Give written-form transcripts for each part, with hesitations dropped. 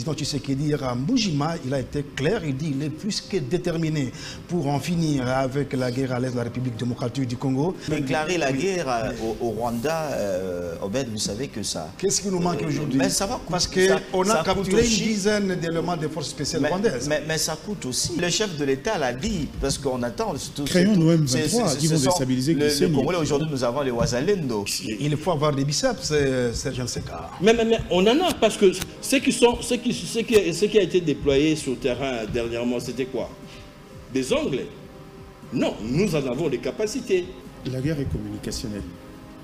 président Tshisekedi à Mbujima, il a été clair, il dit qu'il est plus que déterminé pour en finir avec la guerre à l'est de la République démocratique du Congo. Déclarer la guerre au Rwanda, Obed, vous savez que ça... Qu'est-ce qui nous manque aujourd'hui? Mais ça va coûter. Parce qu'on a capturé une dizaine d'éléments des forces spéciales rwandaises. Mais ça coûte aussi. Le chef de l'État l'a dit, parce qu'on attend... Créons nos M23 qui vont déstabiliser le Congolais. Aujourd'hui, nous avons les Ouazalendo. Il faut avoir des biceps, Serge Nseka. Mais on en a, parce que ce qui a été déployé sur le terrain dernièrement, c'était quoi? Des Anglais? Non, nous en avons des capacités. La guerre est communicationnelle.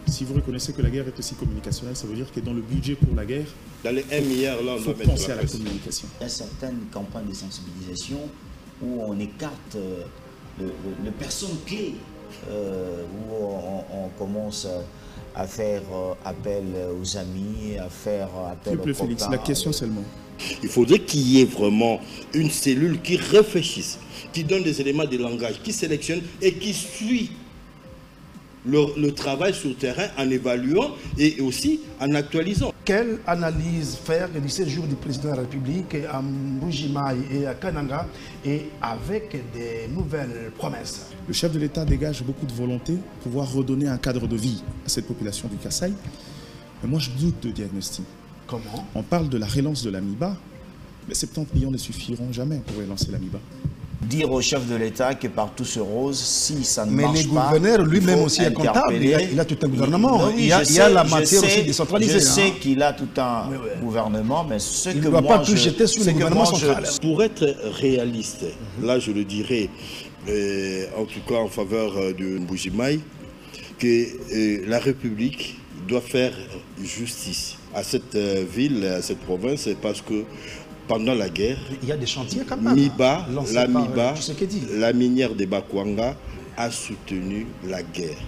Si vous reconnaissez que la guerre est aussi communicationnelle, ça veut dire que dans le budget pour la guerre, dans les 1 milliard, là, on faut doit penser à la communication. Il y a certaines campagnes de sensibilisation où on écarte les personnes clés, où on commence à faire appel aux amis, à faire appel aux copains. Félix, la question seulement. Il faudrait qu'il y ait vraiment une cellule qui réfléchisse, qui donne des éléments de langage, qui sélectionne et qui suit le travail sur le terrain en évaluant et aussi en actualisant. Quelle analyse faire du séjour du président de la République à Mbujimai et à Kananga et avec des nouvelles promesses? Le chef de l'État dégage beaucoup de volonté pour pouvoir redonner un cadre de vie à cette population du Kasaï. Mais moi, je doute de diagnostic. Comment? On parle de la relance de l'AMIBA, mais 70 millions ne suffiront jamais pour relancer l'AMIBA. Dire au chef de l'État que partout se rose, si ça ne marche pas... Mais les gouverneurs lui-même aussi est comptable, il a tout un gouvernement. Il y a la matière aussi décentralisée. Je sais qu'il a tout un gouvernement, mais ce que moi... Il ne doit pas tout jeter sur le gouvernement central. Pour être réaliste, là je le dirais, en tout cas en faveur de Mbujimai, que la République doit faire justice à cette ville, à cette province, parce que pendant la guerre, il y a des chantiers quand même. La minière de Bakwanga a soutenu la guerre.